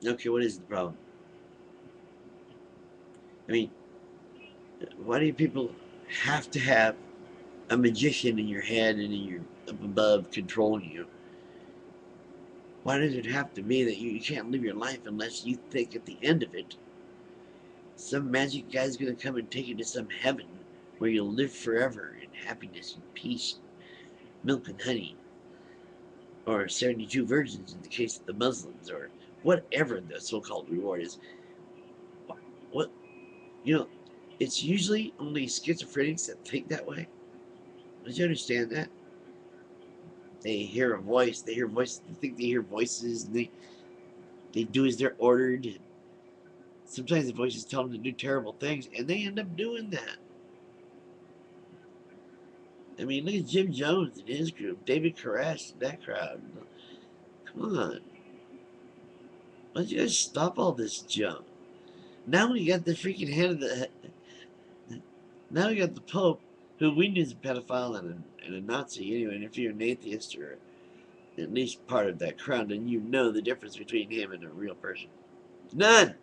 Okay, what is the problem? I mean, why do people have to have a magician in your head and in your up above controlling you? Why does it have to be that you can't live your life unless you think at the end of it, some magic guy's gonna come and take you to some heaven where you'll live forever in happiness and peace, milk and honey, or 72 virgins in the case of the Muslims, or whatever the so-called reward is. What you know, it's usually only schizophrenics that think that way. Don't you understand that? They hear a voice, they hear voices, they think they hear voices, and they do as they're ordered. And sometimes the voices tell them to do terrible things, and they end up doing that. I mean, look at Jim Jones and his group, David Koresh and that crowd. Come on, why don't you guys stop all this junk? Now we got the freaking head of the. Now we got the Pope, who we knew is a pedophile and a Nazi anyway. And if you're an atheist or at least part of that crowd, then you know the difference between him and a real person. None.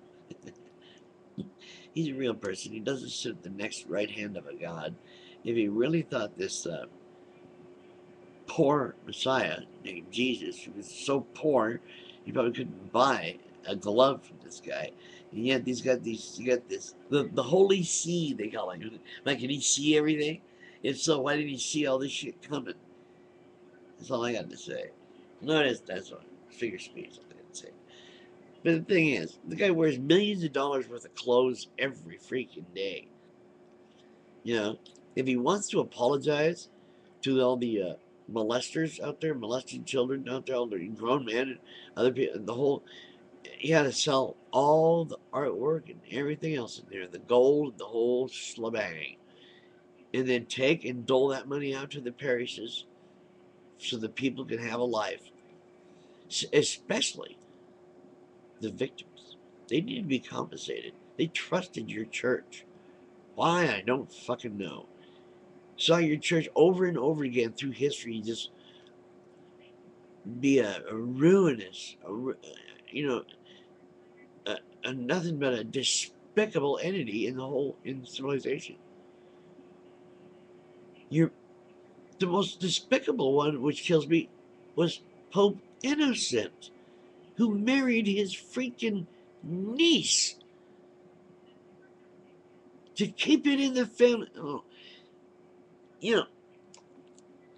He's a real person. He doesn't sit at the next right hand of a god. If he really thought this poor Messiah named Jesus, who was so poor, he probably couldn't buy a glove from this guy. And yet he's got these, you got this, the Holy See, they call it. Like, can he see everything? If so, why didn't he see all this shit coming? That's all I got to say. No, that's what figure speech. I got to say. But the thing is, the guy wears millions of dollars worth of clothes every freaking day. You know, if he wants to apologize to all the molesters out there, molesting children out there, all the grown men and other people, the whole, he had to sell all the artwork and everything else in there, the gold, the whole slabang, and then take and dole that money out to the parishes so the people can have a life, especially the victims. They need to be compensated. They trusted your church. Why? I don't fucking know. Saw your church over and over again through history just be a ruinous, you know, nothing but a despicable entity in the whole in civilization. You're the most despicable one, which kills me, was Pope Innocent, who married his freaking niece to keep it in the family. Oh, you know,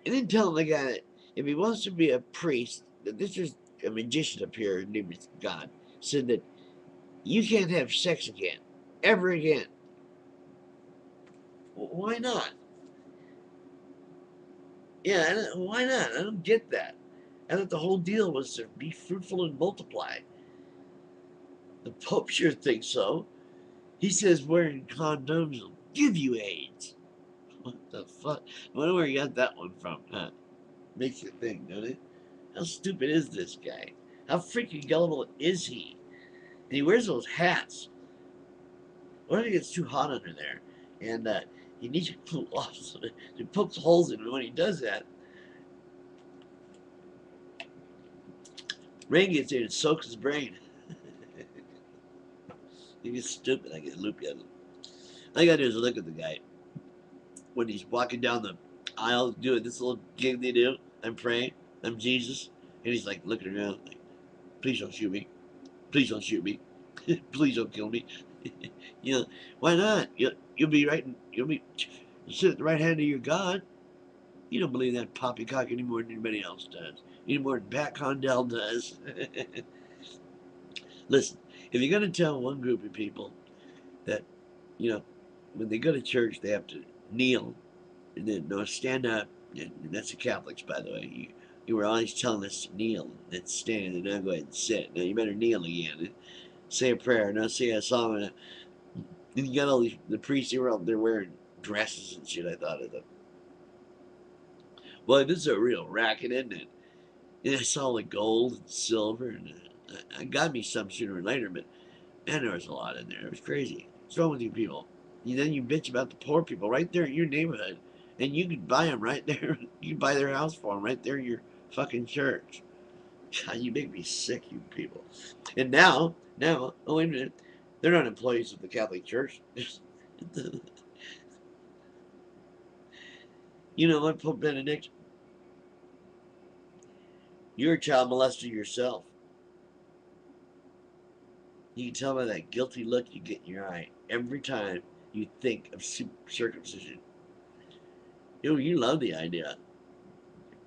and then tell the guy that if he wants to be a priest, that this is a magician up here named God, said that you can't have sex again, ever again. Why not? Yeah, why not? I don't get that. I thought the whole deal was to be fruitful and multiply. The Pope sure thinks so. He says wearing condoms will give you AIDS. What the fuck? I wonder where he got that one from, huh? Makes you think, doesn't it? How stupid is this guy? How freaking gullible is he? And he wears those hats. What if it gets too hot under there? And he needs to cool off so that it pokes holes in it. When he does that, rain gets in and soaks his brain. He gets stupid. I get loopy. All I gotta do is look at the guy when he's walking down the aisle doing this little gig they do. I'm praying. I'm Jesus. And he's like looking around like, please don't shoot me. Please don't shoot me. Please don't kill me. You know, why not? You'll be right. You'll be you sit at the right hand of your God. You don't believe that poppycock any more than anybody else does. Any more than Pat Condell does. Listen, if you're going to tell one group of people that, you know, when they go to church, they have to kneel and then no stand up. And that's the Catholics, by the way. You were always telling us to kneel and then stand and now go ahead and sit. Now you better kneel again and say a prayer. Now say a psalm. And you got all these the priests. They were out there wearing dresses and shit. I thought of them. Well, this is a real racket, isn't it? And I saw the gold and silver, and I got me some sooner or later. But man, there was a lot in there. It was crazy. What's wrong with you people? And then you bitch about the poor people right there in your neighborhood, and you could buy them right there. You could buy their house for them right there in your fucking church. God, you make me sick, you people. And now, oh wait a minute, they're not employees of the Catholic Church. You know what, Pope Benedict? You're a child molester yourself. You can tell by that guilty look you get in your eye every time you think of circumcision. You love the idea.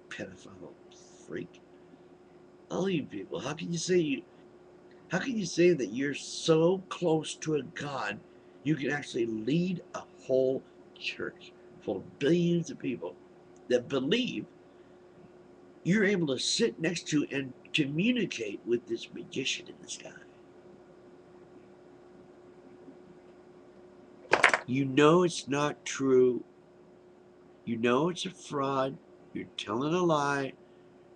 Pedophile freak. All you people, how can you say that you're so close to a God you can actually lead a whole church full of billions of people that believe you're able to sit next to and communicate with this magician in the sky? You know it's not true. You know it's a fraud. You're telling a lie.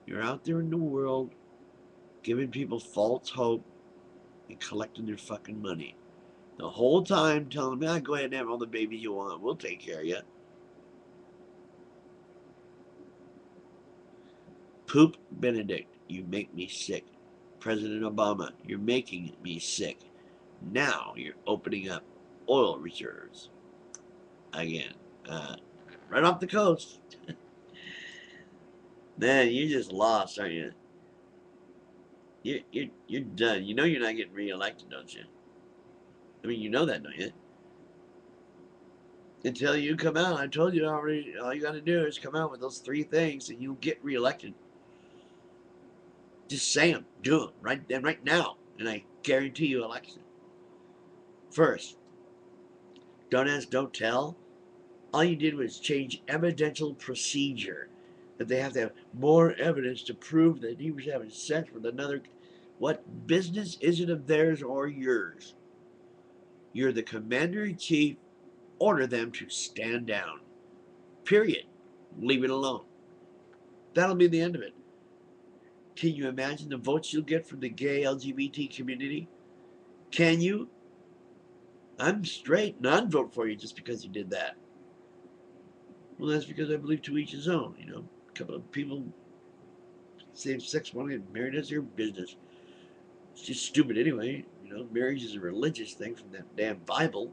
You're out there in the world giving people false hope and collecting their fucking money. The whole time telling them, go ahead and have all the babies you want. We'll take care of you. Poop Benedict, you make me sick. President Obama, you're making me sick. Now you're opening up oil reserves again. Right off the coast. Man, you just lost, aren't you? You're done. You know you're not getting reelected, don't you? I mean, you know that, don't you? Until you come out, I told you already. All you got to do is come out with those three things, and you'll get reelected. Just say them, do them right then, right now, and I guarantee you election. First, don't ask, don't tell. All you did was change evidential procedure. That they have to have more evidence to prove that he was having sex with another. What business is it of theirs or yours? You're the commander in chief. Order them to stand down. Period. Leave it alone. That'll be the end of it. Can you imagine the votes you'll get from the gay LGBT community? Can you? I'm straight and I'd vote for you just because you did that. Well, that's because I believe to each his own. You know, a couple of people, same sex want to get married. That's their business. It's just stupid anyway. You know, marriage is a religious thing from that damn Bible.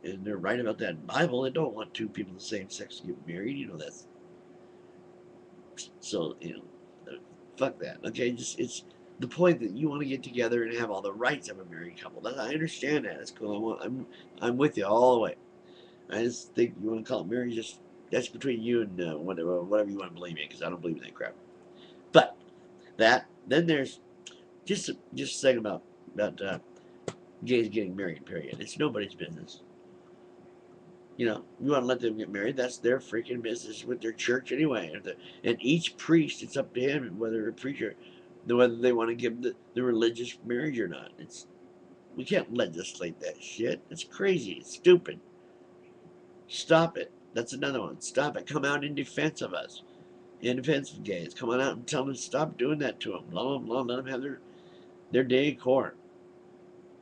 And they're right about that Bible. They don't want two people of the same sex to get married. You know, that's. So, fuck that. Okay, just it's the point that you want to get together and have all the rights of a married couple. I understand that. It's cool. I'm with you all the way. I just think you want to call it marriage. Just that's between you and whatever you want to believe in, because I don't believe in that crap. But that then there's just saying about gays getting married. Period. It's nobody's business. You know, you want to let them get married, that's their freaking business with their church anyway. And each priest, it's up to him whether a preacher, whether they want to give the religious marriage or not. We can't legislate that shit. It's crazy. It's stupid. Stop it. That's another one. Stop it. Come out in defense of us. In defense of gays. Come on out and tell them to stop doing that to them. Blah, blah, blah. Let them have their day in court.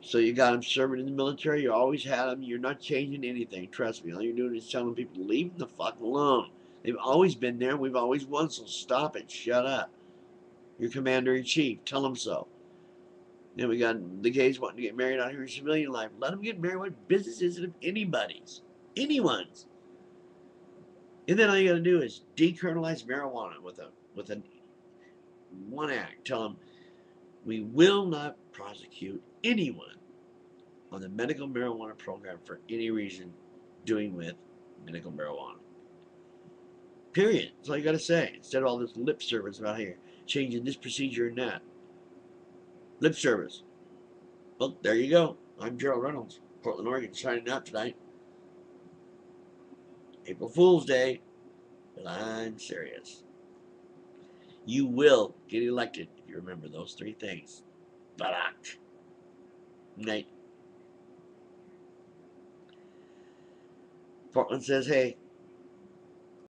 So you got them serving in the military. You always had them. You're not changing anything. Trust me. All you're doing is telling people to leave them the fuck alone. They've always been there. We've always won. So stop it. Shut up. You're commander in chief. Tell them so. Then we got the gays wanting to get married out here in civilian life. Let them get married. What business is it of anybody's? Anyone's. And then all you got to do is decriminalize marijuana with a one act. Tell them we will not prosecute anyone on the medical marijuana program for any reason doing with medical marijuana. Period. That's all you got to say. Instead of all this lip service about here changing this procedure and that. Lip service. Well, there you go. I'm Gerald Reynolds, Portland, Oregon, signing out tonight. April Fool's Day, but I'm serious. You will get elected if you remember those three things. Balak. Night. Portland says, hey,